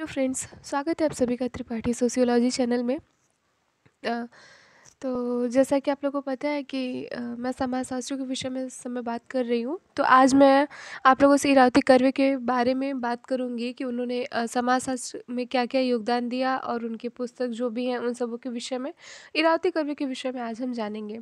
Hello friends, स्वागत है आप सभी का त्रिपाठी सोशियोलॉजी चैनल में। अ, तो जैसा कि आप लोगों को पता है कि मैं समाजशास्त्र के विषय में इस समय बात कर रही हूँ। तो आज मैं आप लोगों से इरावती कर्वे के बारे में बात करूँगी कि उन्होंने समाजशास्त्र में क्या-क्या योगदान दिया और उनकी पुस्तक जो भी हैं उन सबों के विषय में, इरावती कर्वे के विषय में आज हम जानेंगे।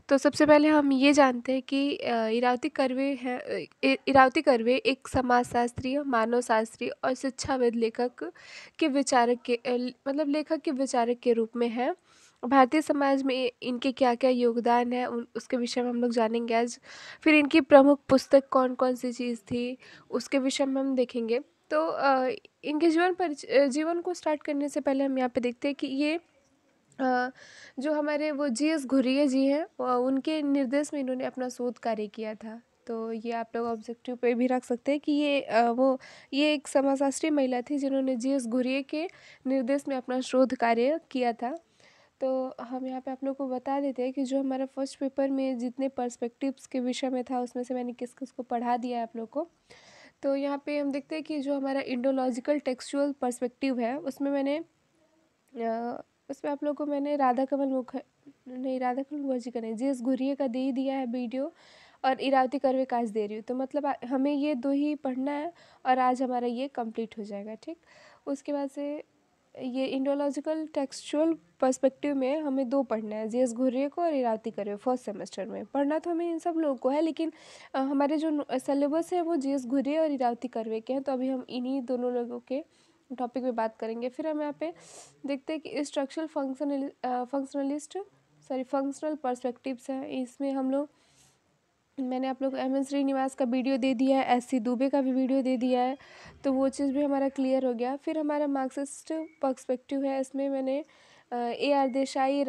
तो सबसे पहले हम ये जानते हैं कि इरावती कर्वे हैं इरावती कर्वे एक समाजशास्त्री, मानवशास्त्री और शिक्षाविद लेखक के विचारक के मतलब लेखक के विचारक के रूप में हैं। भारतीय समाज में इनके क्या-क्या योगदान है उन उसके विषय में हम लोग जानेंगे आज। फिर इनकी प्रमुख पुस्तक कौन-कौन सी चीज़ थी, उसके विषय में हम देखेंगे। तो इनके जीवन को स्टार्ट करने से पहले हम यहाँ पे देखते हैं कि ये जो हमारे वो जीएस घुरिये जी हैं उनके निर्देश में इन्होंने अपना शोध कार्य किया था। तो ये आप लोग ऑब्जेक्टिव पे भी रख सकते हैं कि ये एक समाजशास्त्री महिला थी जिन्होंने जीएस घुरिये के निर्देश में अपना शोध कार्य किया था। तो हम यहाँ पे आप लोग को बता देते हैं कि जो हमारा फर्स्ट पेपर में जितने पर्सपेक्टिव्स के विषय में था उसमें से मैंने किस-किस को पढ़ा दिया है आप लोग को। तो यहाँ पे हम देखते हैं कि जो हमारा इंडोलॉजिकल टेक्सचुअल पर्सपेक्टिव है उसमें आप लोग को मैंने राधा कमल मुखर्जी का नहीं, जीएस घुरिये का दे ही दिया है वीडियो और इरावती कर्वे का आज दे रही हूँ। तो मतलब हमें ये 2 ही पढ़ना है और आज हमारा ये कंप्लीट हो जाएगा, ठीक। उसके बाद से ये इंडोलॉजिकल टेक्सचुअल पर्सपेक्टिव में हमें 2 पढ़ना है, जीएस घुरिये को और इरावती कर्वे फर्स्ट सेमेस्टर में। पढ़ना तो हमें इन सब लोगों को है लेकिन हमारे जो सिलेबस है वो जीएस घुरिये और इरावती कर्वे के हैं, तो अभी हम इन्हीं दोनों लोगों के टॉपिक पे बात करेंगे। फिर हम यहाँ पे देखते हैं कि स्ट्रक्चरल फंक्शनल पर्सपेक्टिव्स हैं। इसमें हम लोग मैंने आप लोग को एम.एन. श्रीनिवास का वीडियो दे दिया है, एस.सी. दुबे का भी वीडियो दे दिया है, तो वो चीज़ भी हमारा क्लियर हो गया। फिर हमारा मार्क्सिस्ट पर्सपेक्टिव है, इसमें मैंने ए.आर. देसाई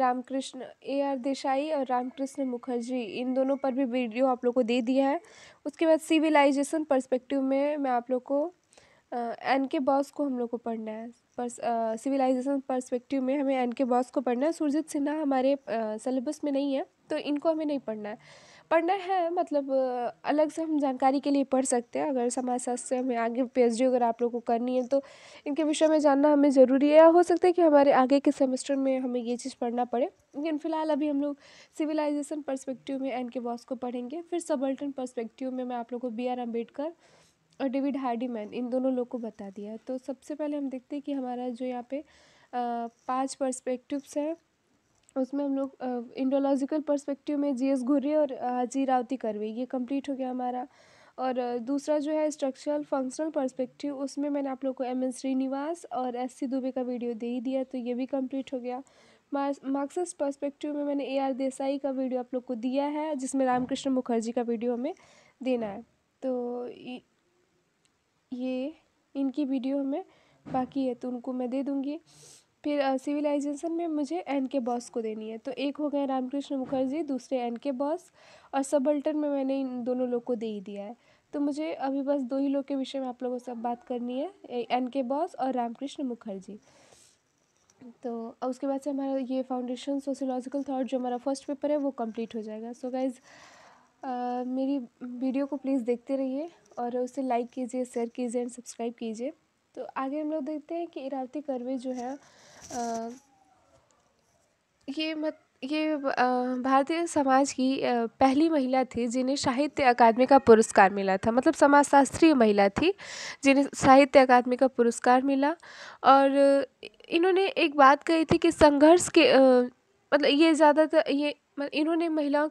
और रामकृष्ण मुखर्जी इन दोनों पर भी वीडियो आप लोग को दे दिया है। उसके बाद सिविलाइजेशन पर्सपेक्टिव में मैं आप लोग को एन के बॉस को हम लोग को पढ़ना है। सिविलाइजेशन पर्सपेक्टिव में हमें एन के बॉस को पढ़ना है। सुरजीत सिन्हा हमारे सिलेबस में नहीं है, तो इनको हमें नहीं पढ़ना है मतलब अलग से हम जानकारी के लिए पढ़ सकते हैं। अगर समाजशास्त्र से हमें आगे पीएचडी अगर आप लोग को करनी है तो इनके विषय में जानना हमें ज़रूरी है, या हो सकता है कि हमारे आगे के सेमेस्टर में हमें ये चीज़ पढ़ना पड़े। लेकिन फ़िलहाल अभी हम लोग सिविलाइजेशन पर्सपेक्टिव में एन के बॉस को पढ़ेंगे। फिर सबल्टन पर्सपेक्टिव में मैं आप लोग को बी आर अम्बेडकर और डेविड हार्डीमैन इन दोनों लोग को बता दिया है। तो सबसे पहले हम देखते हैं कि हमारा जो यहाँ पे 5 पर्सपेक्टिव्स हैं उसमें हम लोग इंडोलॉजिकल पर्सपेक्टिव में जीएस घुर्ये और हाजी इरावती कर्वे ये कंप्लीट हो गया हमारा। और दूसरा जो है स्ट्रक्चरल फंक्शनल पर्सपेक्टिव, उसमें मैंने आप लोग को एम.एन. श्रीनिवास और एस.सी. दुबे का वीडियो दे ही दिया, तो ये भी कंप्लीट हो गया। मार्क्सिस्ट पर्सपेक्टिव में मैंने ए.आर. देसाई का वीडियो आप लोग को दिया है, जिसमें रामकृष्ण मुखर्जी का वीडियो हमें देना है। तो ये इनकी वीडियो हमें बाकी है, तो उनको मैं दे दूँगी। फिर सिविलाइजेशन में मुझे एन के बॉस को देनी है, तो एक हो गए रामकृष्ण मुखर्जी, दूसरे एन के बॉस, और सबल्टन में मैंने इन दोनों लोग को दे ही दिया है। तो मुझे अभी बस 2 ही लोग के विषय में आप लोगों से बात करनी है, एन के बॉस और रामकृष्ण मुखर्जी। तो उसके बाद से हमारा ये फाउंडेशन सोशियोलॉजिकल थॉट जो हमारा फर्स्ट पेपर है वो कंप्लीट हो जाएगा। सो गाइज़ मेरी वीडियो को प्लीज़ देखते रहिए और उसे लाइक कीजिए, शेयर कीजिए एंड सब्सक्राइब कीजिए। तो आगे हम लोग देखते हैं कि इरावती कर्वे जो है भारतीय समाज की पहली महिला थी जिन्हें साहित्य अकादमी का पुरस्कार मिला था। मतलब समाजशास्त्री महिला थी जिन्हें साहित्य अकादमी का पुरस्कार मिला। और इन्होंने एक बात कही थी कि संघर्ष के मतलब ये ज़्यादातर ये इन्होंने महिलाओं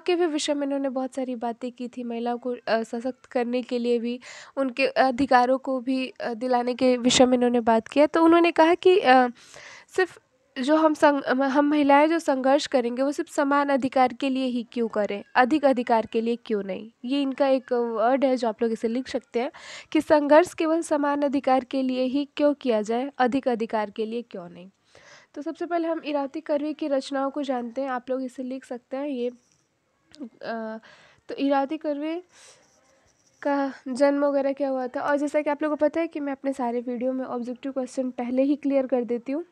के भी विषय में इन्होंने बहुत सारी बातें की थी। महिलाओं को सशक्त करने के लिए भी, उनके अधिकारों को भी दिलाने के विषय में इन्होंने बात किया। तो उन्होंने कहा कि सिर्फ जो हम महिलाएं जो संघर्ष करेंगे वो सिर्फ समान अधिकार के लिए ही क्यों करें, अधिक अधिकार के लिए क्यों नहीं। ये इनका एक वर्ड है जो आप लोग इसे लिख सकते हैं कि संघर्ष केवल समान अधिकार के लिए ही क्यों किया जाए, अधिक अधिकार के लिए क्यों नहीं। तो सबसे पहले हम इरावती कर्वे की रचनाओं को जानते हैं, आप लोग इसे लिख सकते हैं। ये तो इरावती कर्वे का जन्म वगैरह क्या हुआ था, और जैसा कि आप लोगों को पता है कि मैं अपने सारे वीडियो में ऑब्जेक्टिव क्वेश्चन पहले ही क्लियर कर देती हूँ।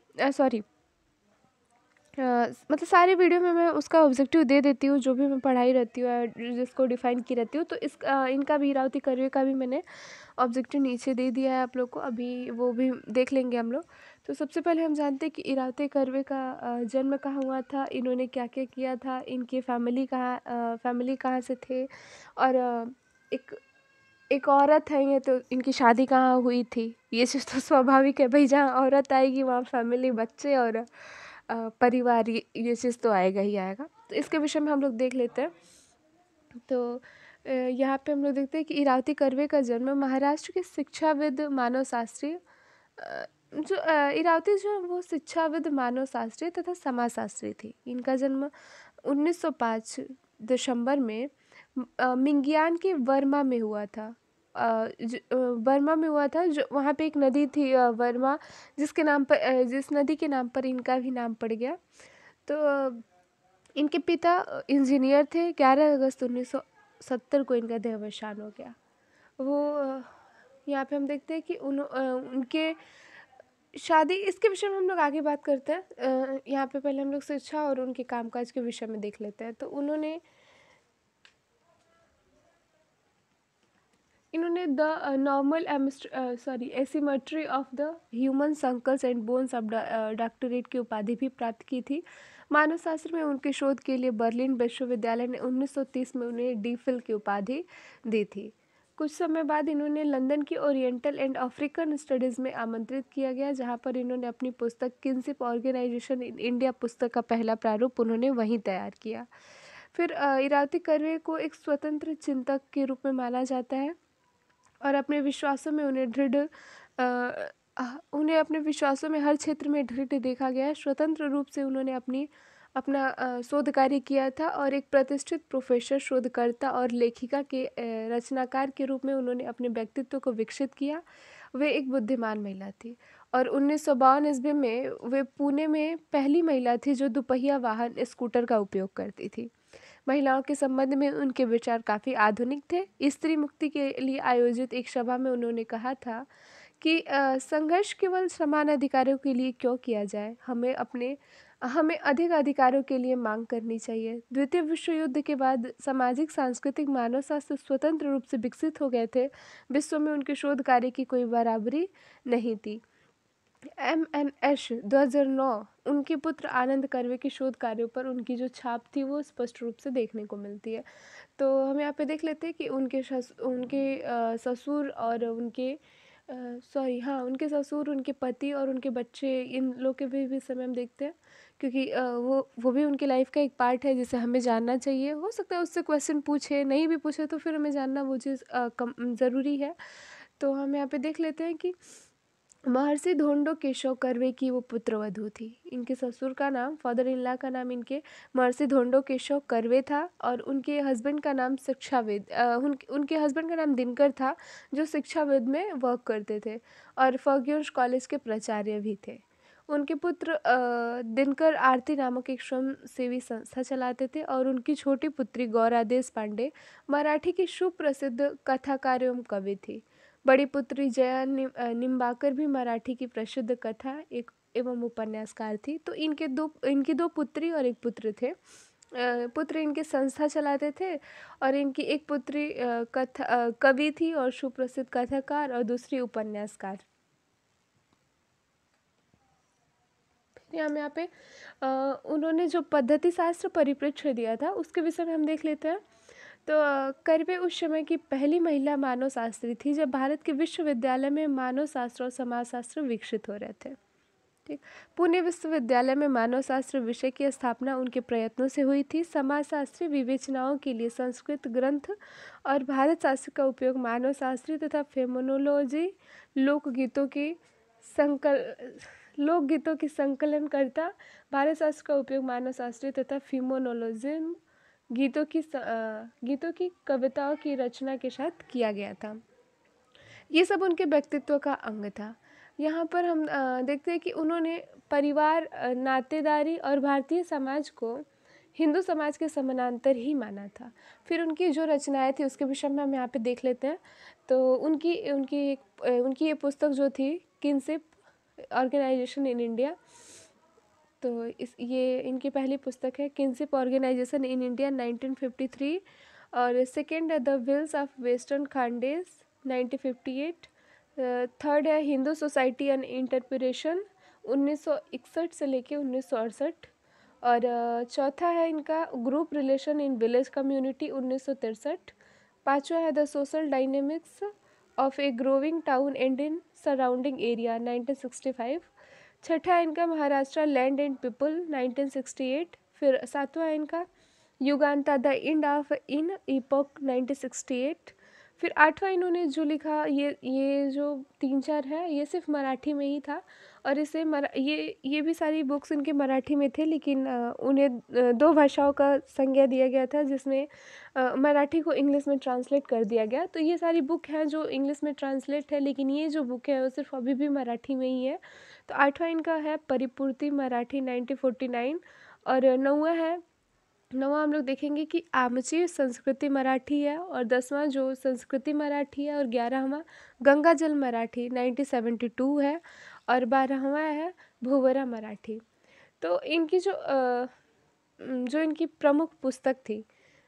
मतलब सारी वीडियो में मैं उसका ऑब्जेक्टिव दे देती हूँ, जो भी मैं पढ़ाई रहती हूँ जिसको डिफ़ाइन की रहती हूँ। तो इनका भी इरावती कर्वे का भी मैंने ऑब्जेक्टिव नीचे दे दिया है आप लोग को, अभी वो भी देख लेंगे हम लोग। तो सबसे पहले हम जानते हैं कि इरावती कर्वे का जन्म कहाँ हुआ था, इन्होंने क्या-क्या किया था, इनकी फैमिली कहाँ से थे, और एक एक औरत है ये, तो इनकी शादी कहाँ हुई थी। ये चीज़ तो स्वाभाविक है भई, जहाँ औरत आएगी वहाँ फैमिली, बच्चे और परिवार, ये चीज़ तो आएगा ही आएगा। तो इसके विषय में हम लोग देख लेते हैं। तो यहाँ पे हम लोग देखते हैं कि इरावती कर्वे का जन्म महाराष्ट्र के शिक्षाविद मानवशास्त्री इरावती जो है वो शिक्षाविद, मानवशास्त्री तथा समाजशास्त्री थी। इनका जन्म 1905 दिसंबर में मिंगियान के वर्मा में हुआ था। वर्मा में हुआ था, जो वहाँ पे एक नदी थी वर्मा, जिसके नाम पर जिस नदी के नाम पर इनका भी नाम पड़ गया। तो इनके पिता इंजीनियर थे। 11 अगस्त 1970 को इनका देहावसान हो गया। वो यहाँ पे हम देखते हैं कि उनके शादी, इसके विषय में हम लोग आगे बात करते हैं। यहाँ पे पहले हम लोग शिक्षा और उनके कामकाज के विषय में देख लेते हैं। तो इन्होंने the normal asymmetry of the human skulls and bones of doctorate की उपाधि भी प्राप्त की थी। मानवशास्त्र में उनके शोध के लिए बर्लिन विश्वविद्यालय ने 1930 में उन्हें डीफिल की उपाधि दी थी। कुछ समय बाद इन्होंने लंदन की ओरिएंटल एंड अफ्रीकन स्टडीज़ में आमंत्रित किया गया, जहां पर इन्होंने अपनी पुस्तक किनशिप ऑर्गेनाइजेशन इन इंडिया पुस्तक का पहला प्रारूप उन्होंने वहीं तैयार किया। फिर इरावती कर्वे को एक स्वतंत्र चिंतक के रूप में माना जाता है, और अपने विश्वासों में उन्हें अपने विश्वासों में हर क्षेत्र में दृढ़ देखा गया है। स्वतंत्र रूप से उन्होंने अपना शोध कार्य किया था, और एक प्रतिष्ठित प्रोफेसर, शोधकर्ता और लेखिका के रचनाकार के रूप में उन्होंने अपने व्यक्तित्व को विकसित किया। वे एक बुद्धिमान महिला थी, और 1952 ईस्वी में वे पुणे में पहली महिला थी जो दुपहिया वाहन स्कूटर का उपयोग करती थी। महिलाओं के संबंध में उनके विचार काफ़ी आधुनिक थे। स्त्री मुक्ति के लिए आयोजित एक सभा में उन्होंने कहा था कि संघर्ष केवल समान अधिकारों के लिए क्यों किया जाए, हमें अधिक अधिकारों के लिए मांग करनी चाहिए। द्वितीय विश्व युद्ध के बाद सामाजिक, सांस्कृतिक, मानवशास्त्र स्वतंत्र रूप से विकसित हो गए थे। विश्व में उनके शोध कार्य की कोई बराबरी नहीं थी। MNS 2009 उनके पुत्र आनंद कर्वे के शोध कार्यों पर उनकी जो छाप थी वो स्पष्ट रूप से देखने को मिलती है। तो हम यहाँ पे देख लेते हैं कि उनके ससुर और उनके ससुर, उनके पति और उनके बच्चे, इन लोग के भी समय हम देखते हैं, क्योंकि वो भी उनकी लाइफ का एक पार्ट है जिसे हमें जानना चाहिए। हो सकता है उससे क्वेश्चन पूछे, नहीं भी पूछे तो फिर हमें जानना वो चीज़ ज़रूरी है। तो हम यहाँ पे देख लेते हैं कि महर्षि धोंडो केशव कर्वे की वो पुत्रवधू थी। इनके ससुर का नाम, फादर इन लॉ का नाम इनके महर्षि धोंडो केशव कर्वे था, और उनके हस्बैंड का नाम उनके हस्बैंड का नाम दिनकर था, जो शिक्षाविद में वर्क करते थे और फर्ग्यूस कॉलेज के प्राचार्य भी थे। उनके पुत्र दिनकर आरती नामक एक स्वयं सेवी संस्था चलाते थे, और उनकी छोटी पुत्री गौरा देश पांडे मराठी की सुप्रसिद्ध कथाकार एवं कवि थी। बड़ी पुत्री जया निम्बाकर भी मराठी की प्रसिद्ध कथा एक एवं उपन्यासकार थी। तो इनकी दो पुत्री और एक पुत्र थे। पुत्र इनके संस्था चलाते थे, और इनकी एक पुत्री कवि थी और सुप्रसिद्ध कथाकार, और दूसरी उपन्यासकार। यहाँ पे उन्होंने जो पद्धति शास्त्र परिप्रेक्ष्य दिया था उसके विषय में हम देख लेते हैं। तो कर्वे उस समय की पहली महिला मानवशास्त्री थी जब भारत के विश्वविद्यालय में मानवशास्त्र और समाजशास्त्र विकसित हो रहे थे। ठीक, पुणे विश्वविद्यालय में मानवशास्त्र विषय की स्थापना उनके प्रयत्नों से हुई थी। समाजशास्त्री विवेचनाओं के लिए संस्कृत ग्रंथ और भारत शास्त्र का उपयोग मानवशास्त्री तथा फेमिनोलॉजी संकल लोकगीतों की संकलनकर्ता, भारत शास्त्र का उपयोग मानवशास्त्री तथा फिमोनोलॉजिज्म गीतों की कविताओं की रचना के साथ किया गया था। ये सब उनके व्यक्तित्व का अंग था। यहाँ पर हम देखते हैं कि उन्होंने परिवार, नातेदारी और भारतीय समाज को हिंदू समाज के समानांतर ही माना था। फिर उनकी जो रचनाएं थी उसके विषय में हम यहाँ पे देख लेते हैं। तो उनकी ये पुस्तक जो थी किनशिप ऑर्गेनाइजेशन इन इंडिया, तो इस ये इनकी पहली पुस्तक है किनशिप ऑर्गेनाइजेशन इन इंडिया 1953, और सेकंड है the wills of western Khandesh 1958, third है हिंदू सोसाइटी एंड इंटरप्रिटेशन 1961 से लेके 1968, और चौथा है इनका group relation in village community 1963, पांचवा है the social dynamics of A growing town and in surrounding area 1965, छठा है इनका महाराष्ट्र लैंड एंड पीपल 1968, फिर सातवां है इनका Yuganta the end of an epoch 1968, फिर आठवां इन्होंने जो लिखा, ये जो तीन चार है ये सिर्फ मराठी में ही था, और इसे ये भी सारी बुक्स इनके मराठी में थे, लेकिन उन्हें दो भाषाओं का संज्ञा दिया गया था, जिसमें मराठी को इंग्लिश में ट्रांसलेट कर दिया गया। तो ये सारी बुक हैं जो इंग्लिश में ट्रांसलेट है, लेकिन ये जो बुक है वो सिर्फ अभी भी मराठी में ही है। तो आठवां इनका है परिपूर्ति मराठी 1949, और नौवां हम लोग देखेंगे कि आमची संस्कृति मराठी है, और 10वां जो संस्कृति मराठी है, और 11वां गंगा जल मराठी 1972 है, और 12वां है भूवरा मराठी। तो इनकी जो इनकी प्रमुख पुस्तक थी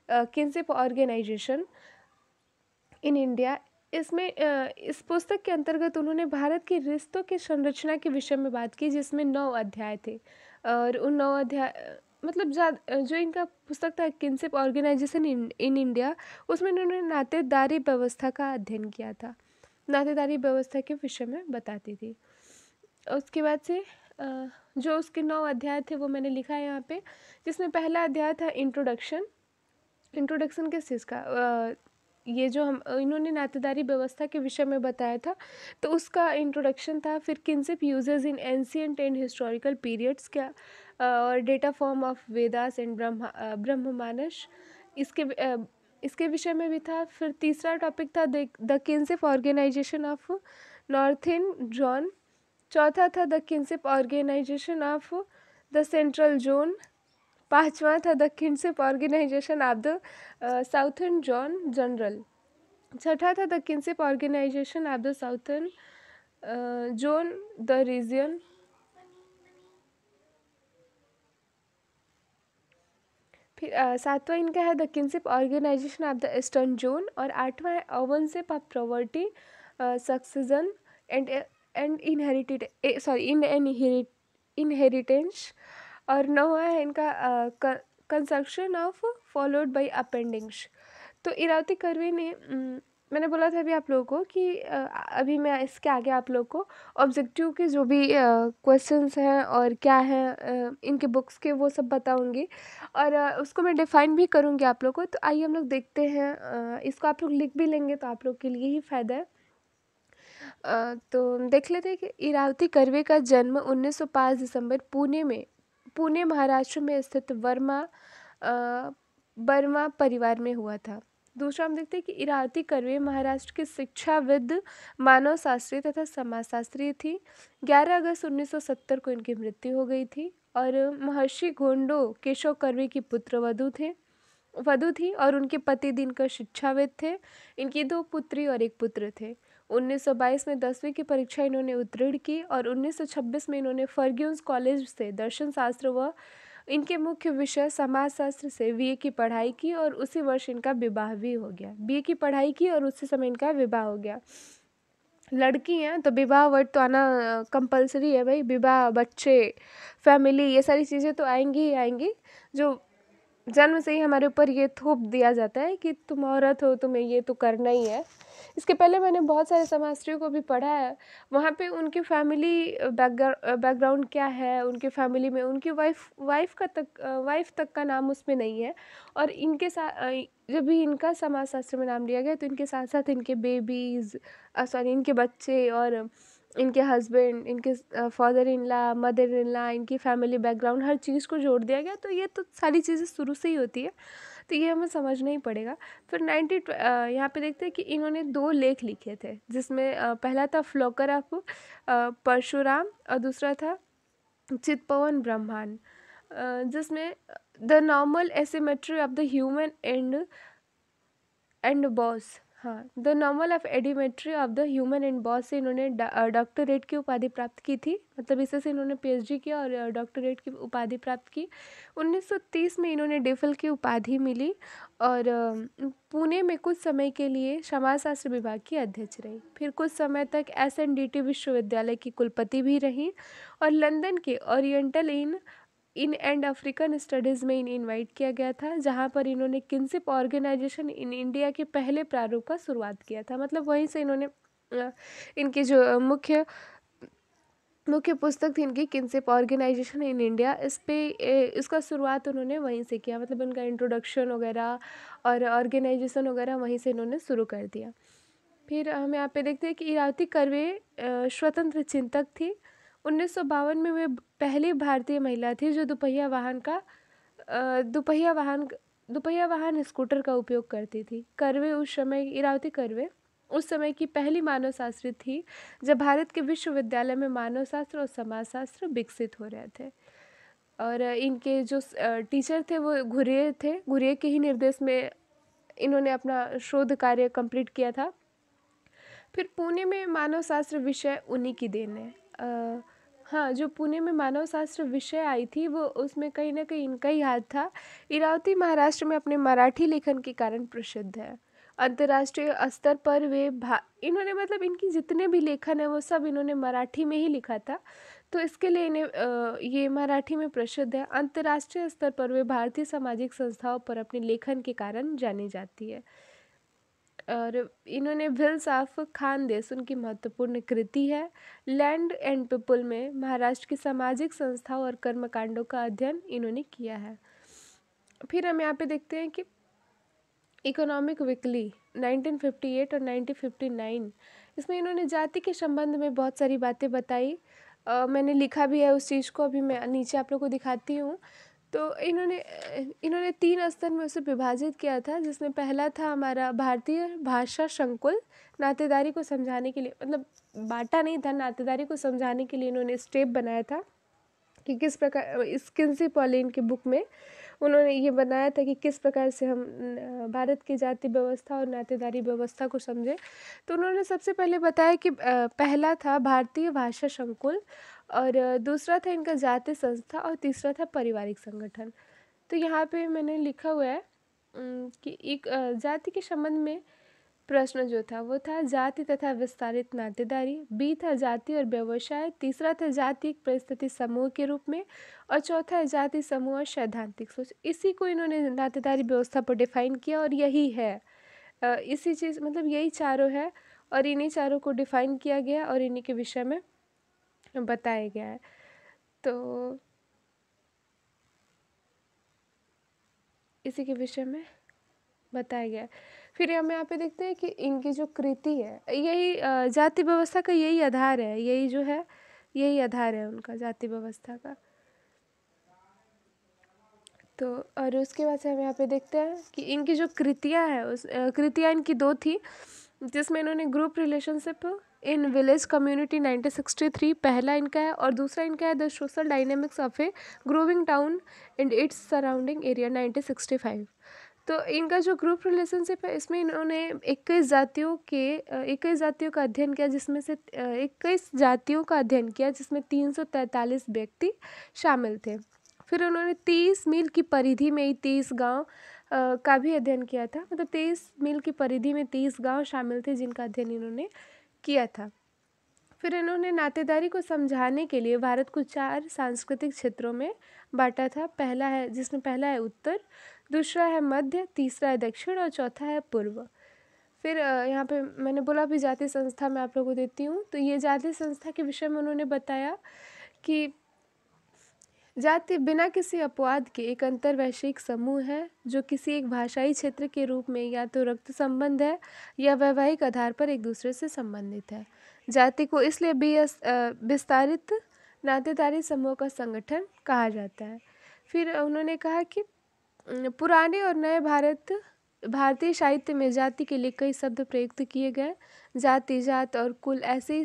किनशिप ऑर्गेनाइजेशन इन इंडिया, इसमें इस पुस्तक के अंतर्गत उन्होंने भारत के रिश्तों की संरचना के विषय में बात की, जिसमें 9 अध्याय थे, और उन 9 अध्याय मतलब जो इनका पुस्तक था किनशिप ऑर्गेनाइजेशन इन इंडिया, उसमें उन्होंने नातेदारी व्यवस्था का अध्ययन किया था, नातेदारी व्यवस्था के विषय में बताती थी। उसके बाद से जो उसके 9 अध्याय थे वो मैंने लिखा है यहाँ पे, जिसमें पहला अध्याय था इंट्रोडक्शन किस चीज़ का, ये जो हम इन्होंने नातेदारी व्यवस्था के विषय में बताया था, तो उसका इंट्रोडक्शन था। फिर kinship usages in ancient and historical periods क्या, और data form of Vedas and Brahmanas, इसके विषय में भी था। फिर तीसरा टॉपिक था the kinship organization of northern zone, चौथा था the kinship organization of the central zone, पांचवा था the kinship organization of the southern zone general, छठा था the kinship organization of the southern zone the region, फिर सातवां इनका है the kinship organization of the eastern zone, और आठवां है ownership of property succession and inheritance, और नौवां है इनका construction of followed by appendings. तो इरावती कर्वे ने मैंने बोला था अभी आप लोगों को कि अभी मैं इसके आगे आप लोगों को ऑब्जेक्टिव के जो भी क्वेश्चंस हैं और क्या हैं इनके बुक्स के, वो सब बताऊंगी, और उसको मैं डिफ़ाइन भी करूंगी आप लोगों को। तो आइए हम लोग देखते हैं, इसको आप लोग लिख भी लेंगे तो आप लोग के लिए ही फ़ायदा है। तो देख लेते हैं कि इरावती कर्वे का जन्म 1905 दिसंबर पुणे महाराष्ट्र में स्थित बर्मा परिवार में हुआ था। दूसरा हम देखते हैं कि इरावती कर्वे महाराष्ट्र की शिक्षाविद, मानव शास्त्री तथा समाजशास्त्री थी। 11 अगस्त 1970 को इनकी मृत्यु हो गई थी, और महर्षि गोंडो केशव कर्वे की वधु थी, और उनके पति दिनकर शिक्षाविद थे। इनकी 2 पुत्री और 1 पुत्र थे। 1922 में 10वीं की परीक्षा इन्होंने उत्तीर्ण की, और 1926 में इन्होंने फर्ग्यून्स कॉलेज से दर्शन शास्त्र व इनके मुख्य विषय समाजशास्त्र से बीए की पढ़ाई की, और उसी वर्ष इनका विवाह भी हो गया। बीए की पढ़ाई की और उसी समय इनका विवाह हो गया। लड़की हैं तो विवाह वर्ड तो आना कंपलसरी है भाई, विवाह, बच्चे, फैमिली, ये सारी चीज़ें तो आएंगी ही आएंगी, जो जन्म से ही हमारे ऊपर ये थोप दिया जाता है कि तुम औरत हो, तुम्हें ये तो करना ही है। इसके पहले मैंने बहुत सारे समाजशास्त्रियों को भी पढ़ा है, वहाँ पे उनकी फैमिली बैकग्राउंड क्या है, उनके फैमिली में उनकी वाइफ तक का नाम उसमें नहीं है, और इनके साथ जब भी इनका समाजशास्त्र में नाम लिया गया तो इनके साथ साथ इनके इनके बच्चे और इनके हस्बैंड, इनके father in law, mother in law, इनकी फैमिली बैकग्राउंड, हर चीज़ को जोड़ दिया गया। तो ये तो सारी चीज़ें शुरू से ही होती है, तो ये हमें समझना ही पड़ेगा। फिर यहाँ पे देखते हैं कि इन्होंने 2 लेख लिखे थे, जिसमें पहला था फ्लोकर ऑफ परशुराम, और दूसरा था चितपवन ब्रह्मांड, जिसमें the normal asymmetry of the human and bones हाँ, the normal of asymmetry of the human and bones से इन्होंने डॉक्टरेट की उपाधि प्राप्त की थी। मतलब इसे से इन्होंने पीएचडी किया और डॉक्टरेट की उपाधि प्राप्त की। 1930 में इन्होंने डिफल की उपाधि मिली और पुणे में कुछ समय के लिए समाजशास्त्र विभाग की अध्यक्ष रही। फिर कुछ समय तक एसएनडीटी विश्वविद्यालय की कुलपति भी रही और लंदन के oriental in and African studies में इन्हें इनवाइट किया गया था, जहाँ पर इन्होंने किनशिप ऑर्गेनाइजेशन इन इंडिया के पहले प्रारूप का शुरुआत किया था। मतलब वहीं से इन्होंने इनकी जो मुख्य पुस्तक थी इनकी किनशिप ऑर्गेनाइजेशन इन इंडिया, इसका शुरुआत उन्होंने वहीं से किया। मतलब इनका इंट्रोडक्शन वगैरह और ऑर्गेनाइजेशन वगैरह वहीं से इन्होंने शुरू कर दिया। फिर हम यहाँ पे देखते हैं कि इरावती कर्वे स्वतंत्र चिंतक थी। 1952 में वे पहली भारतीय महिला थी जो दोपहिया वाहन स्कूटर का उपयोग करती थी। इरावती कर्वे उस समय की पहली मानव शास्त्री थी जब भारत के विश्वविद्यालय में मानव शास्त्र और समाजशास्त्र विकसित हो रहे थे। और इनके जो टीचर थे वो घुरिये थे। घुरिये के ही निर्देश में इन्होंने अपना शोध कार्य कंप्लीट किया था। फिर पुणे में मानव शास्त्र विषय उन्हीं की देन है। हाँ, जो पुणे में मानव शास्त्र विषय आई थी वो उसमें कहीं ना कहीं इनका ही हाथ था। इरावती महाराष्ट्र में अपने मराठी लेखन के कारण प्रसिद्ध है। अंतर्राष्ट्रीय स्तर पर इन्होंने मतलब इनकी जितने भी लेखन है वो सब इन्होंने मराठी में ही लिखा था, तो इसके लिए इन्हें ये मराठी में प्रसिद्ध है। अंतर्राष्ट्रीय स्तर पर वे भारतीय सामाजिक संस्थाओं पर अपने लेखन के कारण जानी जाती है। और इन्होंने व्हील्स ऑफ खानदेश उनकी महत्वपूर्ण कृति है। लैंड एंड पीपल में महाराष्ट्र की सामाजिक संस्थाओं और कर्मकांडों का अध्ययन इन्होंने किया है। फिर हम यहाँ पे देखते हैं कि इकोनॉमिक वीकली 1958 और 1959, इसमें इन्होंने जाति के संबंध में बहुत सारी बातें बताई। मैंने लिखा भी है उस चीज़ को, अभी मैं नीचे आप लोगों को दिखाती हूँ। तो इन्होंने 3 स्तर में उसे विभाजित किया था, जिसमें पहला था हमारा भारतीय भाषा संकुल, नातेदारी को समझाने के लिए, मतलब बांटा नहीं था, नातेदारी को समझाने के लिए इन्होंने स्टेप बनाया था कि किस प्रकार इस किन्सी पॉलिन की बुक में उन्होंने ये बनाया था कि किस प्रकार से हम भारत की जाति व्यवस्था और नातेदारी व्यवस्था को समझें। तो उन्होंने सबसे पहले बताया कि पहला था भारतीय भाषा संकुल, और दूसरा था इनका जाति संस्था, और तीसरा था पारिवारिक संगठन। तो यहाँ पे मैंने लिखा हुआ है कि एक जाति के संबंध में प्रश्न जो था वो था जाति तथा विस्तारित नातेदारी, बी था जाति और व्यवसाय, तीसरा था जाति एक परिस्थिति समूह के रूप में, और चौथा है जाति समूह और सैद्धांतिक सोच। इसी को इन्होंने नातेदारी व्यवस्था पर डिफाइन किया, और यही है इसी चीज़, मतलब यही चारों है, और इन्हीं चारों को डिफाइन किया गया और इन्हीं के विषय में बताया गया है। तो इसी के विषय में बताया गया है। फिर हम यहाँ पे देखते हैं कि इनकी जो कृति है, यही जाति व्यवस्था का यही आधार है, यही जो है यही आधार है उनका जाति व्यवस्था का। तो और उसके बाद से हम यहाँ पे देखते हैं कि इनकी जो कृतियाँ हैं, उस कृतियाँ इनकी 2 थी, जिसमें इन्होंने group relationship in village community 1963 पहला इनका है, और दूसरा इनका है the social dynamics of A growing town and its surrounding area 1965। तो इनका जो ग्रुप रिलेशनशिप है, इसमें इन्होंने 21 जातियों का अध्ययन किया, जिसमें से 21 जातियों का अध्ययन किया, जिसमें 343 व्यक्ति शामिल थे। फिर उन्होंने 30 मील की परिधि में ही 30 गांव का भी अध्ययन किया था। मतलब 23 मील की परिधि में 30 गांव शामिल थे जिनका अध्ययन इन्होंने किया था। फिर इन्होंने नातेदारी को समझाने के लिए भारत को 4 सांस्कृतिक क्षेत्रों में बांटा था। पहला है उत्तर, दूसरा है मध्य, तीसरा है दक्षिण, और चौथा है पूर्व। फिर यहाँ पे मैंने बोला भी जाति संस्था मैं आप लोगों को देती हूँ। तो ये जाति संस्था के विषय में उन्होंने बताया कि जाति बिना किसी अपवाद के एक अंतरवैश्विक समूह है जो किसी एक भाषाई क्षेत्र के रूप में या तो रक्त संबंध है या वैवाहिक आधार पर एक दूसरे से संबंधित है। जाति को इसलिए विस्तारित नातेदारी समूह का संगठन कहा जाता है। फिर उन्होंने कहा कि पुराने और नए भारतीय साहित्य में जाति के लिए कई शब्द प्रयुक्त किए गए। जाति, जात और कुल ऐसे ही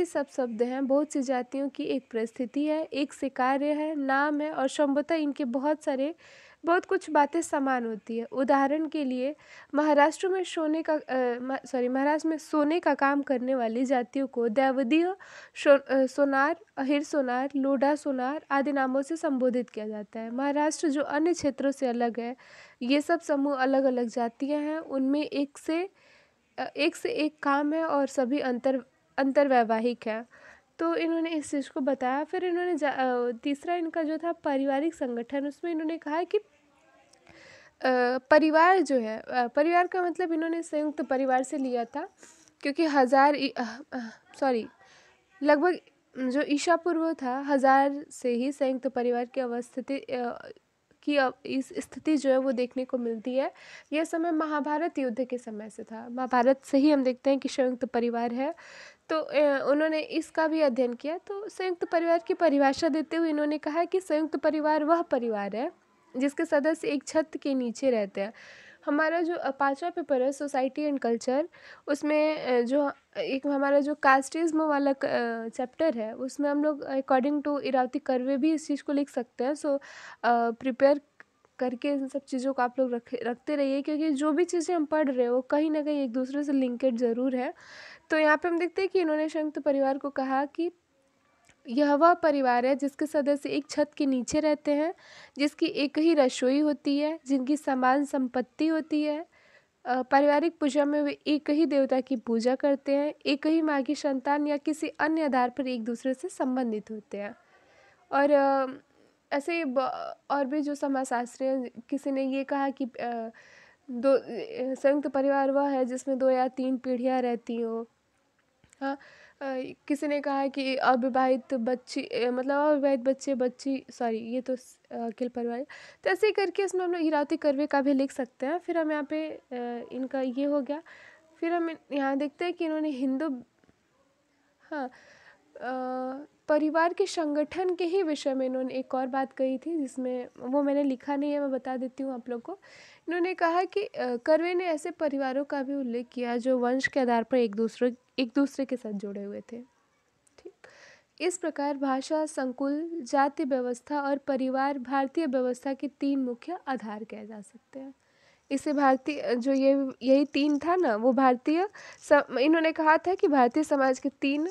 सब शब्द हैं। बहुत सी जातियों की एक परिस्थिति है, एक से कार्य है, नाम है, और संभवतः इनके बहुत सारे बहुत कुछ बातें समान होती है। उदाहरण के लिए महाराष्ट्र में महाराष्ट्र में सोने का काम करने वाली जातियों को द्विदीय सोनार, अहिर सोनार, लोढ़ा सोनार आदि नामों से संबोधित किया जाता है। महाराष्ट्र जो अन्य क्षेत्रों से अलग है, ये सब समूह अलग अलग जातियां हैं, उनमें एक से एक काम है और सभी अंतर्वैवाहिक है। तो इन्होंने इस चीज़ को बताया। फिर इन्होंने तीसरा इनका जो था पारिवारिक संगठन, उसमें इन्होंने कहा कि परिवार जो है, परिवार का मतलब इन्होंने संयुक्त परिवार से लिया था, क्योंकि लगभग जो ईसा पूर्व था 1000 से ही संयुक्त परिवार की इस स्थिति जो है वो देखने को मिलती है। यह समय महाभारत युद्ध के समय से था। महाभारत से ही हम देखते हैं कि संयुक्त परिवार है। तो उन्होंने इसका भी अध्ययन किया। तो संयुक्त परिवार की परिभाषा देते हुए इन्होंने कहा कि संयुक्त परिवार वह परिवार है जिसके सदस्य एक छत के नीचे रहते हैं। हमारा जो पांचवा पेपर है सोसाइटी एंड कल्चर, उसमें जो एक हमारा जो कास्टिज्म वाला चैप्टर है, उसमें हम लोग अकॉर्डिंग टू इरावती कर्वे भी इस चीज़ को लिख सकते हैं। सो प्रिपेयर करके इन सब चीज़ों को आप लोग रखते रहिए, क्योंकि जो भी चीज़ें हम पढ़ रहे हो कहीं ना कहीं एक दूसरे से लिंकेज ज़रूर है। तो यहाँ पे हम देखते हैं कि इन्होंने संयुक्त परिवार को कहा कि यह वह परिवार है जिसके सदस्य एक छत के नीचे रहते हैं, जिसकी एक ही रसोई होती है, जिनकी समान संपत्ति होती है। पारिवारिक पूजा में वे एक ही देवता की पूजा करते हैं, एक ही माँ की संतान या किसी अन्य आधार पर एक दूसरे से संबंधित होते हैं। और ऐसे ही और भी जो समाजशास्त्री हैं, किसी ने ये कहा कि संयुक्त परिवार वह है जिसमें 2 या 3 पीढ़ियाँ रहती हो। हाँ, किसी ने कहा है कि अविवाहित बच्चे बच्ची, सॉरी ये तो अकेले परिवार है। तो ऐसे ही करके इसमें हम लोग इरावती कर्वे का भी लिख सकते हैं। फिर हम यहाँ पे इनका ये हो गया। फिर हम यहाँ देखते हैं कि इन्होंने हाँ, परिवार के संगठन के ही विषय में इन्होंने एक और बात कही थी, जिसमें वो मैंने लिखा नहीं है, मैं बता देती हूँ आप लोग को। इन्होंने कहा कि कर्वे ने ऐसे परिवारों का भी उल्लेख किया जो वंश के आधार पर एक दूसरे के साथ जुड़े हुए थे। ठीक, इस प्रकार भाषा, संकुल, जाति व्यवस्था और परिवार भारतीय व्यवस्था के 3 मुख्य आधार कहे जा सकते हैं। इसे भारतीय जो यही 3 था ना, वो इन्होंने कहा था कि भारतीय समाज के 3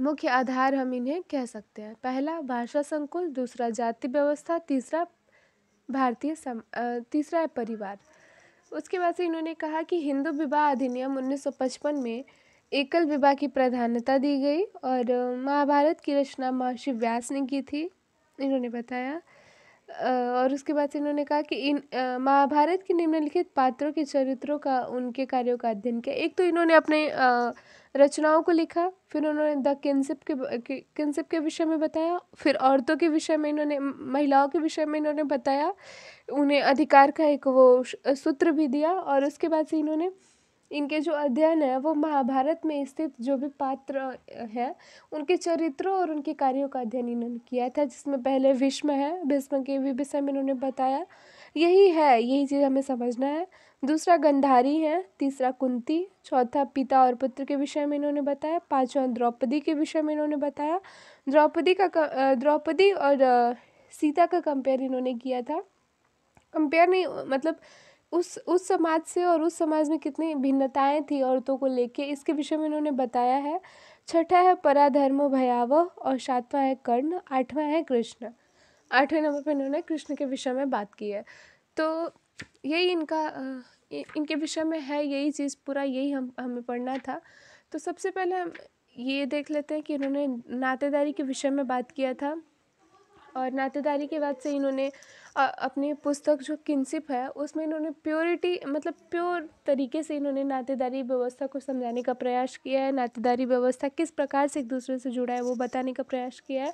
मुख्य आधार हम इन्हें कह सकते हैं। पहला भाषा संकुल, दूसरा जाति व्यवस्था, तीसरा है परिवार। उसके बाद से इन्होंने कहा कि हिंदू विवाह अधिनियम 1955 में एकल विवाह की प्राधान्यता दी गई और महाभारत की रचना महर्षि व्यास ने की थी, इन्होंने बताया। और उसके बाद से इन्होंने कहा कि महाभारत के निम्नलिखित पात्रों के चरित्रों का, उनके कार्यों का अध्ययन किया। एक तो इन्होंने अपने रचनाओं को लिखा, फिर उन्होंने द किनशिप के विषय में बताया, फिर औरतों के विषय में महिलाओं के विषय में इन्होंने बताया, उन्हें अधिकार का एक वो सूत्र भी दिया। और उसके बाद से इन्होंने इनके जो अध्ययन है वो महाभारत में स्थित जो भी पात्र हैं उनके चरित्रों और उनके कार्यों का अध्ययन इन्होंने किया था, जिसमें पहले भीष्म के भी विषय में इन्होंने बताया। यही चीज़ हमें समझना है। दूसरा गंधारी है, तीसरा कुंती, चौथा पिता और पुत्र के विषय में इन्होंने बताया, पांचवा द्रौपदी के विषय में इन्होंने बताया। द्रौपदी और सीता का कंपेयर इन्होंने किया था। कंपेयर नहीं, मतलब उस समाज से और उस समाज में कितनी भिन्नताएं थी औरतों को लेके, इसके विषय में इन्होंने बताया है। छठा है पराधर्म भयावह और सातवां है कर्ण, आठवां है कृष्ण। 8वें नंबर पर इन्होंने कृष्ण के विषय में बात की है। तो यही इनके विषय में है, यही चीज़ पूरा यही हमें पढ़ना था। तो सबसे पहले हम ये देख लेते हैं कि इन्होंने नातेदारी के विषय में बात किया था। और नातेदारी के बाद से इन्होंने अपनी पुस्तक जो किनशिप है उसमें इन्होंने प्योर तरीके से इन्होंने नातेदारी व्यवस्था को समझाने का प्रयास किया है। नातेदारी व्यवस्था किस प्रकार से एक दूसरे से जुड़ा है वो बताने का प्रयास किया है।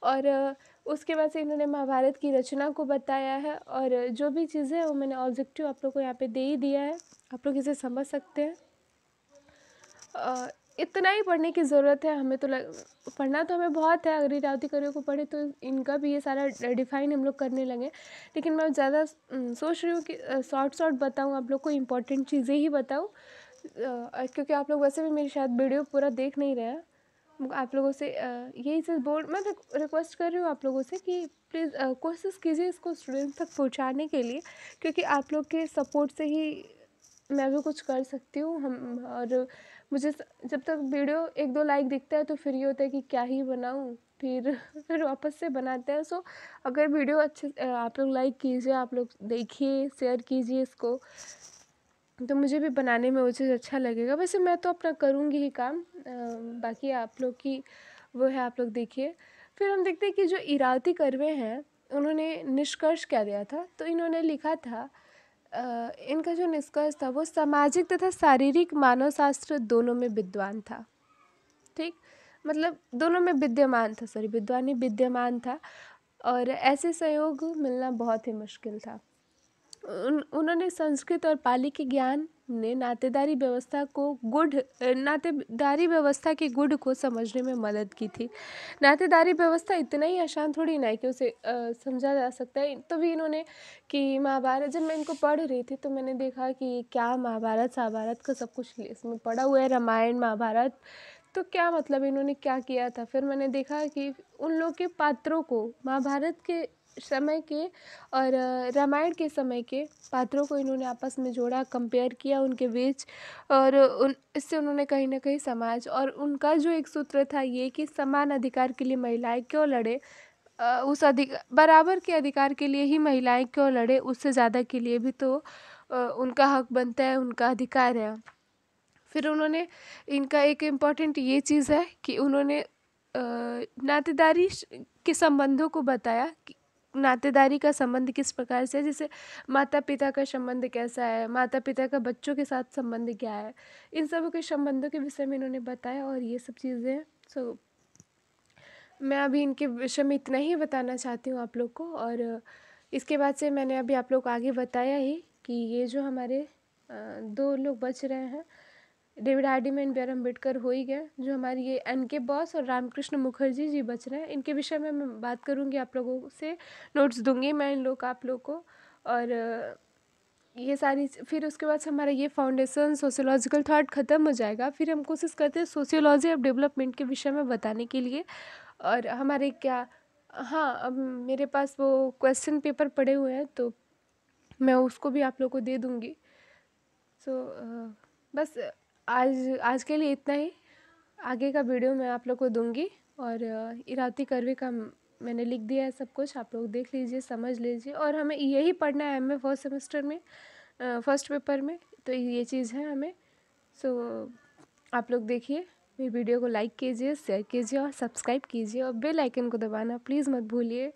और उसके बाद से इन्होंने महाभारत की रचना को बताया है। और जो भी चीज़ें हैं वो मैंने ऑब्जेक्टिव आप लोग को यहाँ पे दे ही दिया है, आप लोग इसे समझ सकते हैं। इतना ही पढ़ने की ज़रूरत है हमें। तो पढ़ना तो हमें बहुत है, अगर इरावती कर्वे को पढ़े तो इनका भी ये सारा डिफाइन हम लोग करने लगे। लेकिन मैं ज़्यादा सोच रही हूँ कि शॉर्ट बताऊँ आप लोग को, इम्पोर्टेंट चीज़ें ही बताऊँ, क्योंकि आप लोग वैसे भी मेरी शायद वीडियो पूरा देख नहीं रहे हैं। आप लोगों से यही चीज़ मैं रिक्वेस्ट कर रही हूँ आप लोगों से कि प्लीज़ कोशिश कीजिए इसको स्टूडेंट तक पहुँचाने के लिए, क्योंकि आप लोग के सपोर्ट से ही मैं भी कुछ कर सकती हूँ। हम और मुझे जब तक वीडियो 1-2 लाइक दिखता है तो फिर ये होता है कि क्या ही बनाऊँ, फिर फिर वापस से बनाते हैं। सो अगर वीडियो अच्छे आप लोग लाइक कीजिए, आप लोग देखिए, शेयर कीजिए इसको, तो मुझे भी बनाने में वो चीज़ अच्छा लगेगा। वैसे मैं तो अपना करूँगी ही काम, बाकी आप लोग की वो है, आप लोग देखिए। फिर हम देखते हैं कि जो इरावती कर्वे हैं, उन्होंने निष्कर्ष क्या दिया था। तो इन्होंने लिखा था इनका जो निष्कर्ष था वो सामाजिक तथा शारीरिक मानव शास्त्र दोनों में विद्वान था। ठीक, मतलब दोनों में विद्यमान था, सॉरी विद्वान नहीं, विद्यमान था। और ऐसे सहयोग मिलना बहुत ही मुश्किल था। उन्होंने संस्कृत और पाली के ज्ञान ने नातेदारी व्यवस्था के गुण को समझने में मदद की थी। नातेदारी व्यवस्था इतना ही आसान थोड़ी ना है कि उसे समझा जा सकता है। तभी इन्होंने कि महाभारत, जब मैं इनको पढ़ रही थी तो मैंने देखा कि क्या महाभारत महाभारत का सब कुछ इसमें पढ़ा हुआ है, रामायण महाभारत, तो क्या मतलब इन्होंने क्या किया था। फिर मैंने देखा कि उन लोग के पात्रों को महाभारत के समय के और रामायण के समय के पात्रों को इन्होंने आपस में जोड़ा, कंपेयर किया उनके बीच, और उन इससे उन्होंने कहीं ना कहीं समाज, और उनका जो एक सूत्र था ये कि समान अधिकार के लिए महिलाएं क्यों लड़े, उस बराबर के अधिकार के लिए ही महिलाएं क्यों लड़े, उससे ज़्यादा के लिए भी तो उनका हक बनता है, उनका अधिकार है। फिर उन्होंने इनका एक इम्पॉर्टेंट ये चीज़ है कि उन्होंने नातेदारी के संबंधों को बताया कि नातेदारी का संबंध किस प्रकार से है, जैसे माता पिता का संबंध कैसा है, माता पिता का बच्चों के साथ संबंध क्या है, इन सब के संबंधों के विषय में इन्होंने बताया, और ये सब चीज़ें हैं। सो मैं अभी इनके विषय में इतना ही बताना चाहती हूँ आप लोग को। और इसके बाद से मैंने अभी आप लोग को आगे बताया ही कि ये जो हमारे 2 लोग बच रहे हैं, David Hardiman and B R Ambedkar हो ही गया, जो हमारी ये एन.के. बोस और रामकृष्ण मुखर्जी जी बच रहे हैं। इनके विषय में मैं बात करूँगी, आप लोगों से नोट्स दूंगी मैं इन लोग आप लोग को। और ये सारी फिर उसके बाद से हमारा ये फाउंडेशन सोशियोलॉजिकल थॉट ख़त्म हो जाएगा। फिर हम कोशिश करते हैं सोशियोलॉजी ऑफ डेवलपमेंट के विषय में बताने के लिए। और हमारे क्या, हाँ, अब मेरे पास वो क्वेश्चन पेपर पड़े हुए हैं तो मैं उसको भी आप लोग को दे दूँगी। सो बस आज आज के लिए इतना ही। आगे का वीडियो मैं आप लोग को दूंगी। और इरावती कर्वे का मैंने लिख दिया है सब कुछ, आप लोग देख लीजिए, समझ लीजिए। और हमें यही पढ़ना है एमए फर्स्ट सेमेस्टर में, फर्स्ट पेपर में, तो ये चीज़ है हमें। सो आप लोग देखिए, मेरी वीडियो को लाइक कीजिए, शेयर कीजिए और सब्सक्राइब कीजिए, और बेल आइकन को दबाना प्लीज़ मत भूलिए।